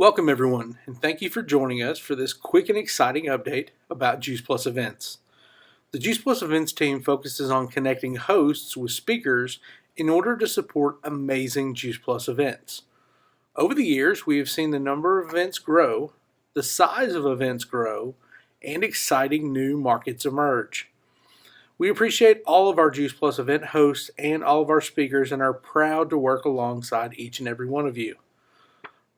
Welcome everyone, and thank you for joining us for this quick and exciting update about Juice Plus events. The Juice Plus events team focuses on connecting hosts with speakers in order to support amazing Juice Plus events. Over the years, we have seen the number of events grow, the size of events grow, and exciting new markets emerge. We appreciate all of our Juice Plus event hosts and all of our speakers and are proud to work alongside each and every one of you.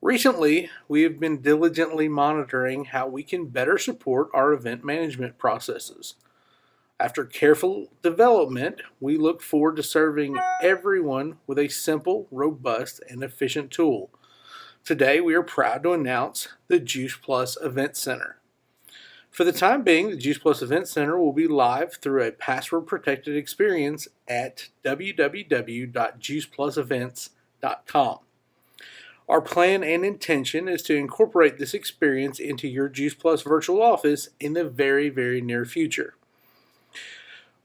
Recently, we have been diligently monitoring how we can better support our event management processes. After careful development, we look forward to serving everyone with a simple, robust, and efficient tool. Today, we are proud to announce the Juice Plus Event Center. For the time being, the Juice Plus Event Center will be live through a password-protected experience at www.juiceplusevents.com. Our plan and intention is to incorporate this experience into your Juice Plus virtual office in the very near future.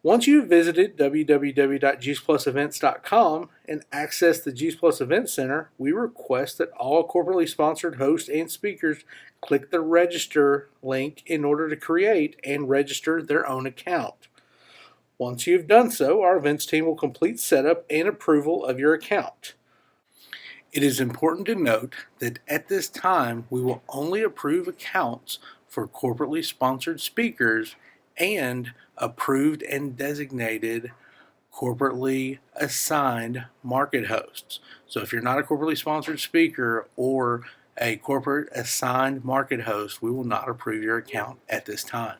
Once you've visited www.juiceplusevents.com and access the Juice Plus Event Center, we request that all corporately sponsored hosts and speakers click the register link in order to create and register their own account. Once you've done so, our events team will complete setup and approval of your account. It is important to note that at this time, we will only approve accounts for corporately sponsored speakers and approved and designated corporately assigned market hosts. So if you're not a corporately sponsored speaker or a corporate assigned market host, we will not approve your account at this time.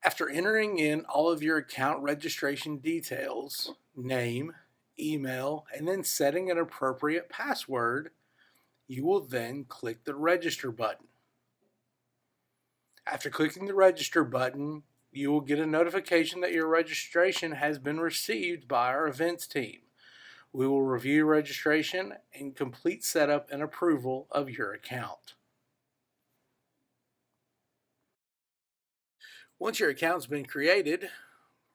After entering in all of your account registration details, name, email, and then setting an appropriate password, you will then click the register button. After clicking the register button, you will get a notification that your registration has been received by our events team. We will review your registration and complete setup and approval of your account. Once your account's been created,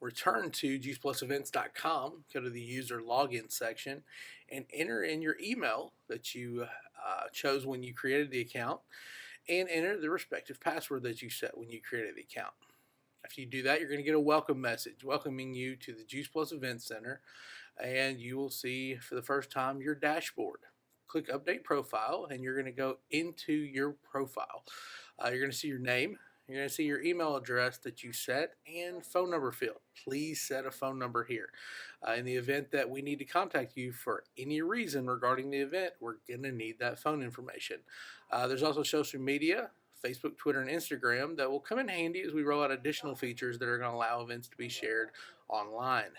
return to juiceplusevents.com, go to the user login section, and enter in your email that you chose when you created the account, and enter the respective password that you set when you created the account. After you do that, you're going to get a welcome message welcoming you to the Juice Plus Event Center, and you will see for the first time your dashboard. Click Update Profile, and you're going to go into your profile. You're going to see your name. You're going to see your email address that you set and phone number field. Please set a phone number here. In the event that we need to contact you for any reason regarding the event, we're going to need that phone information. There's also social media, Facebook, Twitter, and Instagram that will come in handy as we roll out additional features that are going to allow events to be shared online.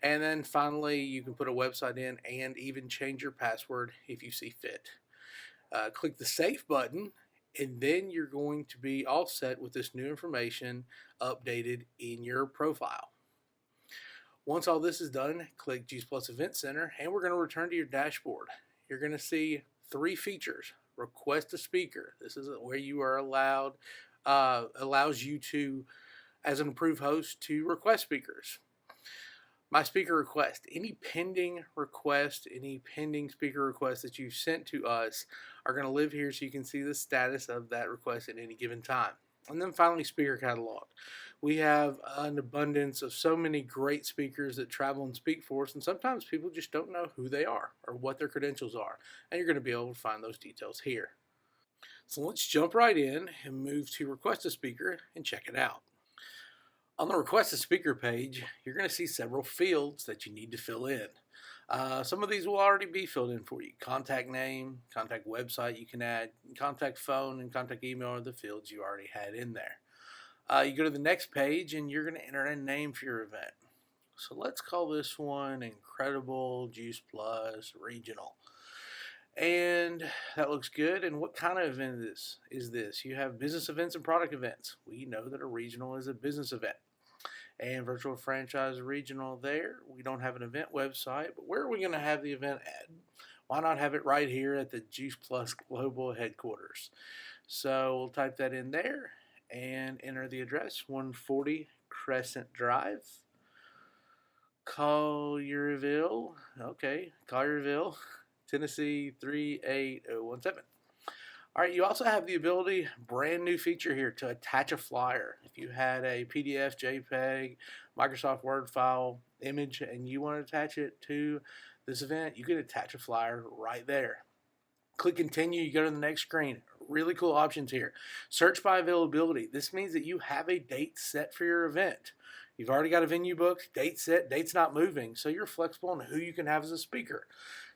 And then finally, you can put a website in and even change your password if you see fit. Click the Save button, and then you're going to be all set with this new information updated in your profile. Once all this is done, click Juice Plus Event Center, and we're going to return to your dashboard. You're going to see three features. Request a speaker. This is where you are allows you to, as an approved host, to request speakers. My speaker request, any pending speaker requests that you've sent to us are going to live here so you can see the status of that request at any given time. And then finally, speaker catalog. We have an abundance of so many great speakers that travel and speak for us, and sometimes people just don't know who they are or what their credentials are, and you're going to be able to find those details here. So let's jump right in and move to request a speaker and check it out. On the Request a Speaker page, you're going to see several fields that you need to fill in. Some of these will already be filled in for you. Contact name, contact website you can add, contact phone, and contact email are the fields you already had in there. You go to the next page and you're going to enter a name for your event. So let's call this one Incredible Juice Plus Regional. And that looks good. And what kind of event is this? You have business events and product events. We know that a regional is a business event. And virtual franchise regional there. We don't have an event website, but where are we going to have the event at? Why not have it right here at the Juice Plus Global Headquarters? So we'll type that in there and enter the address, 140 Crescent Drive, Collierville, Tennessee 38017. All right, you also have the ability, brand new feature here, to attach a flyer. If you had a PDF, JPEG, Microsoft Word file, image, and you want to attach it to this event, you can attach a flyer right there. Click continue, you go to the next screen. Really cool options here. Search by availability. This means that you have a date set for your event. You've already got a venue booked, date set, date's not moving, so you're flexible on who you can have as a speaker.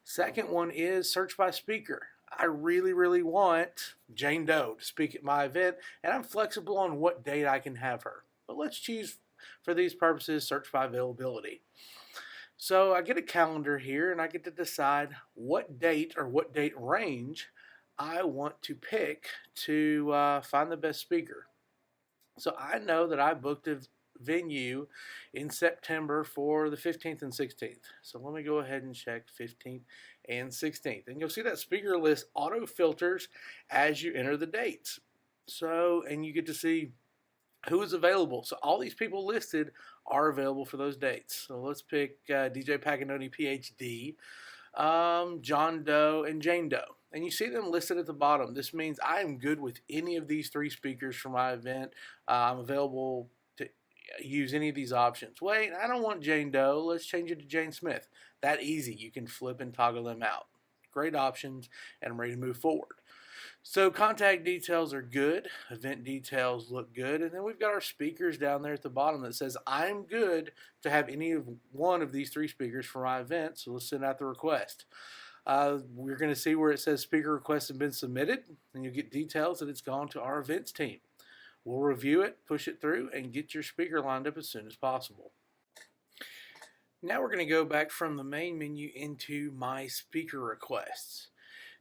Second one is search by speaker. I really want Jane Doe to speak at my event, and I'm flexible on what date I can have her. But let's choose, for these purposes, search by availability. So I get a calendar here, and I get to decide what date or what date range I want to pick to find the best speaker. So I know that I booked a venue in September for the 15th and 16th. So let me go ahead and check 15th and 16th. And you'll see that speaker list auto filters as you enter the dates. So, and you get to see who is available. So all these people listed are available for those dates. So let's pick DJ Paganoni, PhD, John Doe, and Jane Doe. And you see them listed at the bottom. This means I am good with any of these three speakers for my event. I'm available to use any of these options. Wait, I don't want Jane Doe. Let's change it to Jane Smith. That easy. You can flip and toggle them out. Great options, and I'm ready to move forward. So contact details are good, event details look good, and then we've got our speakers down there at the bottom that says I'm good to have any of one of these three speakers for my event, so let's send out the request. We're going to see where it says speaker requests have been submitted, and you'll get details that it's gone to our events team. We'll review it, push it through, and get your speaker lined up as soon as possible. Now we're going to go back from the main menu into my speaker requests.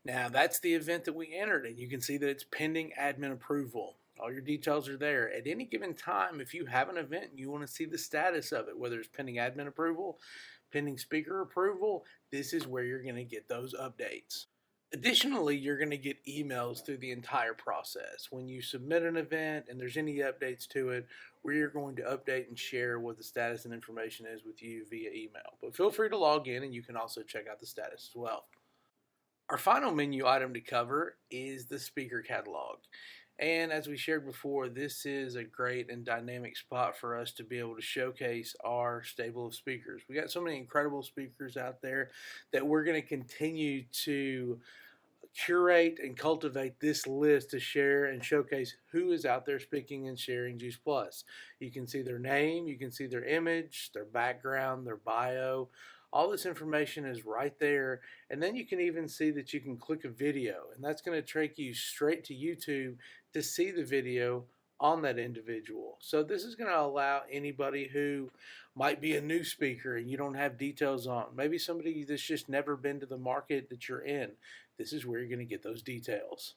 Now that's the event that we entered, and you can see that it's pending admin approval. All your details are there. At any given time, if you have an event and you want to see the status of it, whether it's pending admin approval, pending speaker approval, this is where you're going to get those updates. Additionally, you're going to get emails through the entire process. When you submit an event and there's any updates to it, we're going to update and share what the status and information is with you via email. But feel free to log in, and you can also check out the status as well. Our final menu item to cover is the speaker catalog. And as we shared before, this is a great and dynamic spot for us to be able to showcase our stable of speakers. We got so many incredible speakers out there that we're going to continue to curate and cultivate this list to share and showcase who is out there speaking and sharing Juice Plus. You can see their name, you can see their image, their background, their bio. All this information is right there, and then you can even see that you can click a video, and that's going to take you straight to YouTube to see the video on that individual. So this is going to allow anybody who might be a new speaker and you don't have details on, maybe somebody that's just never been to the market that you're in, this is where you're going to get those details.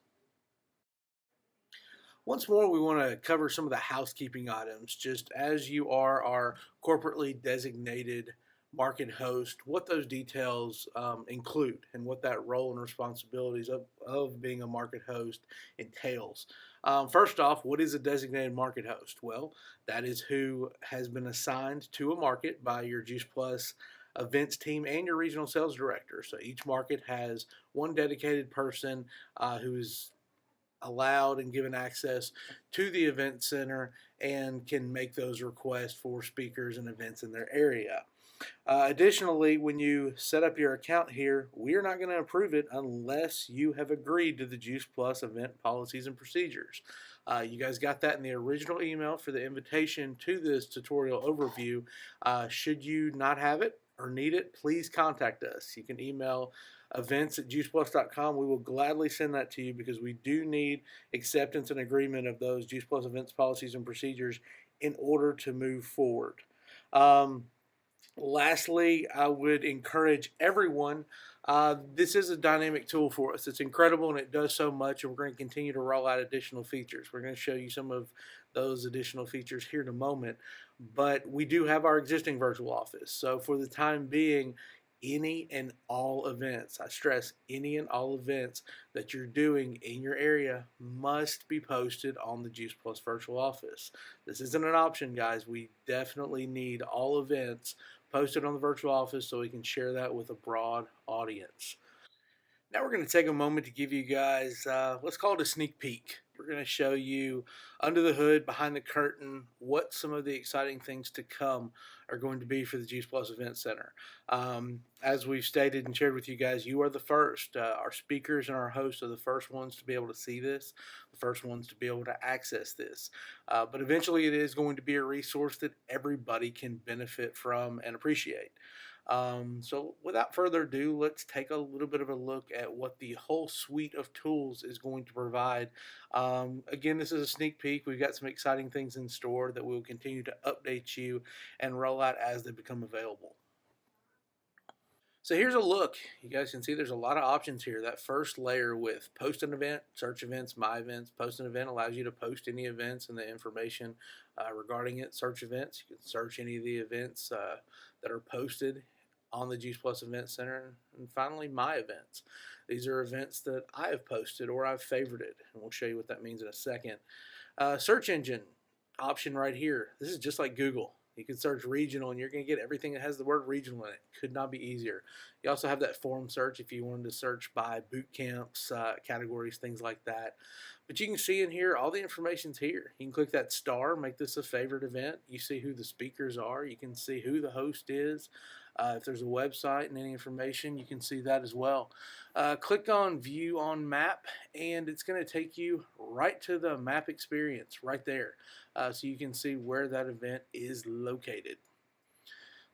Once more, we want to cover some of the housekeeping items, just as you are our corporately designated market host, what those details include and what that role and responsibilities of being a market host entails. First off, what is a designated market host? Well, that is who has been assigned to a market by your Juice Plus events team and your regional sales director. So each market has one dedicated person who is allowed and given access to the event center and can make those requests for speakers and events in their area. Additionally, when you set up your account here, we are not going to approve it unless you have agreed to the Juice Plus event policies and procedures. You guys got that in the original email for the invitation to this tutorial overview. Should you not have it or need it, please contact us. You can email events@juiceplus.com. We will gladly send that to you because we do need acceptance and agreement of those Juice Plus events policies and procedures in order to move forward. Lastly, I would encourage everyone, this is a dynamic tool for us. It's incredible and it does so much, and we're going to continue to roll out additional features. We're going to show you some of those additional features here in a moment, but we do have our existing virtual office. So for the time being, any and all events, I stress any and all events that you're doing in your area must be posted on the Juice Plus virtual office. This isn't an option, guys. We definitely need all events posted on the virtual office so we can share that with a broad audience. Now we're going to take a moment to give you guys, let's call it a sneak peek. We're going to show you under the hood, behind the curtain, what some of the exciting things to come are going to be for the Juice Plus Event Center. As we've stated and shared with you guys, you are the first. Our speakers and our hosts are the first ones to be able to see this, the first ones to be able to access this. But eventually it is going to be a resource that everybody can benefit from and appreciate. So without further ado, let's take a little bit of a look at what the whole suite of tools is going to provide. Again, this is a sneak peek. We've got some exciting things in store that we'll continue to update you and roll out as they become available. So here's a look. You guys can see there's a lot of options here. That first layer with post an event, search events, my events. Post an event allows you to post any events and the information regarding it. Search events, you can search any of the events that are posted on the Juice Plus Event Center. And finally, my events. These are events that I have posted or I've favorited, and we'll show you what that means in a second. Search engine option right here. This is just like Google. You can search regional and you're going to get everything that has the word regional in it. Could not be easier. You also have that form search if you wanted to search by boot camps, categories, things like that. But you can see in here, all the information's here. You can click that star, make this a favorite event. You see who the speakers are. You can see who the host is. If there's a website and any information, you can see that as well. Click on View on Map, and it's going to take you right to the map experience right there. So you can see where that event is located.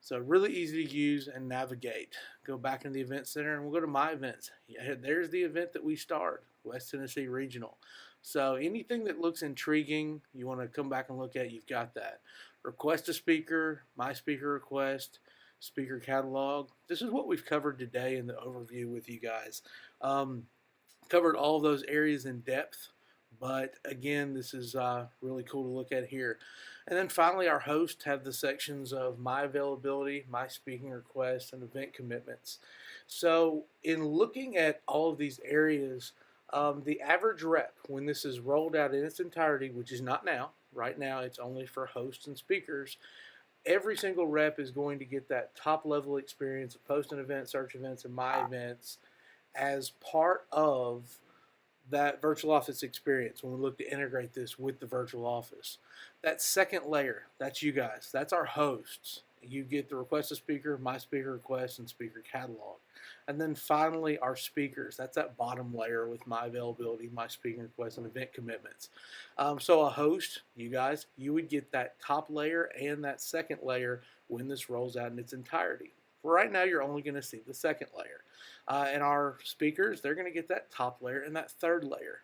So really easy to use and navigate. Go back into the event center and we'll go to my events. Yeah, there's the event that we starred, West Tennessee Regional. So anything that looks intriguing, you want to come back and look at, you've got that. Request a speaker, my speaker request, speaker catalog. This is what we've covered today in the overview with you guys. Covered all of those areas in depth, but again, this is really cool to look at here. And then finally, our hosts have the sections of my availability, my speaking requests, and event commitments. So in looking at all of these areas, the average rep, when this is rolled out in its entirety, which is not now, right now it's only for hosts and speakers, every single rep is going to get that top level experience of post an event, search events, and my events as part of that virtual office experience when we look to integrate this with the virtual office. That second layer, that's you guys. That's our hosts. You get the request a speaker, my speaker request, and speaker catalog. And then finally, our speakers. That's that bottom layer with my availability, my speaking requests, and event commitments. So a host, you guys, you would get that top layer and that second layer when this rolls out in its entirety. For right now, you're only going to see the second layer. And our speakers, they're going to get that top layer and that third layer.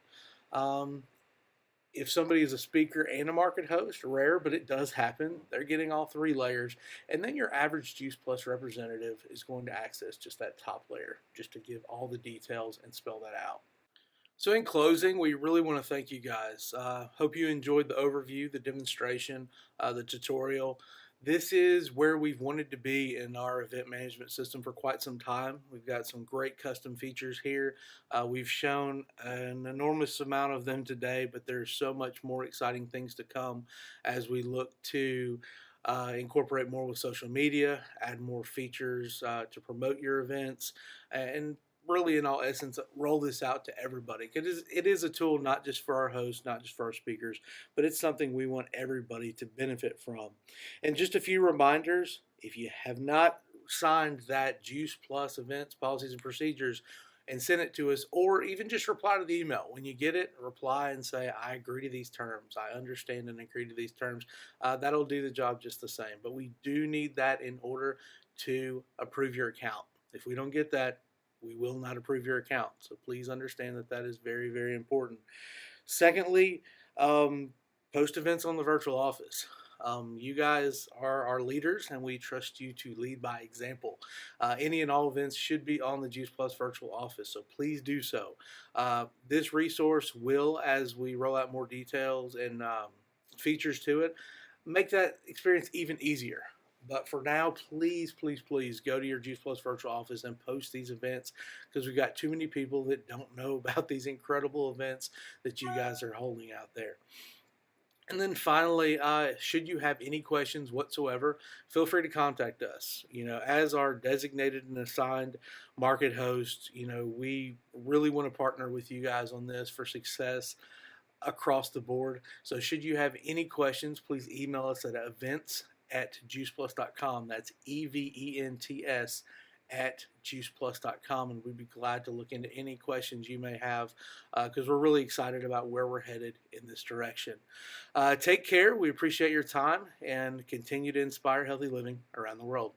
If somebody is a speaker and a market host, rare, but it does happen, they're getting all three layers. And then your average Juice Plus representative is going to access just that top layer, just to give all the details and spell that out. So in closing, we really want to thank you guys. Hope you enjoyed the overview, the demonstration, the tutorial. This is where we've wanted to be in our event management system for quite some time. We've got some great custom features here. We've shown an enormous amount of them today, but there's so much more exciting things to come as we look to incorporate more with social media, add more features to promote your events, and really in all essence roll this out to everybody. It is a tool not just for our hosts, not just for our speakers, but it's something we want everybody to benefit from. And just a few reminders, if you have not signed that Juice Plus Events Policies and Procedures and send it to us, or even just reply to the email when you get it, reply and say I agree to these terms, I understand and agree to these terms. That'll do the job just the same, but we do need that in order to approve your account. If we don't get that, we will not approve your account. So please understand that that is very, very important. Secondly, post events on the virtual office. You guys are our leaders, and we trust you to lead by example. Any and all events should be on the Juice Plus virtual office, so please do so. This resource will, as we roll out more details and features to it, make that experience even easier. But for now, please, please, please go to your Juice Plus virtual office and post these events, because we've got too many people that don't know about these incredible events that you guys are holding out there. And then finally, should you have any questions whatsoever, feel free to contact us. As our designated and assigned market host, we really want to partner with you guys on this for success across the board. So should you have any questions, please email us at events@juiceplus.com. That's EVENTS at juiceplus.com, and we'd be glad to look into any questions you may have, because we're really excited about where we're headed in this direction. Take care. We appreciate your time and continue to inspire healthy living around the world.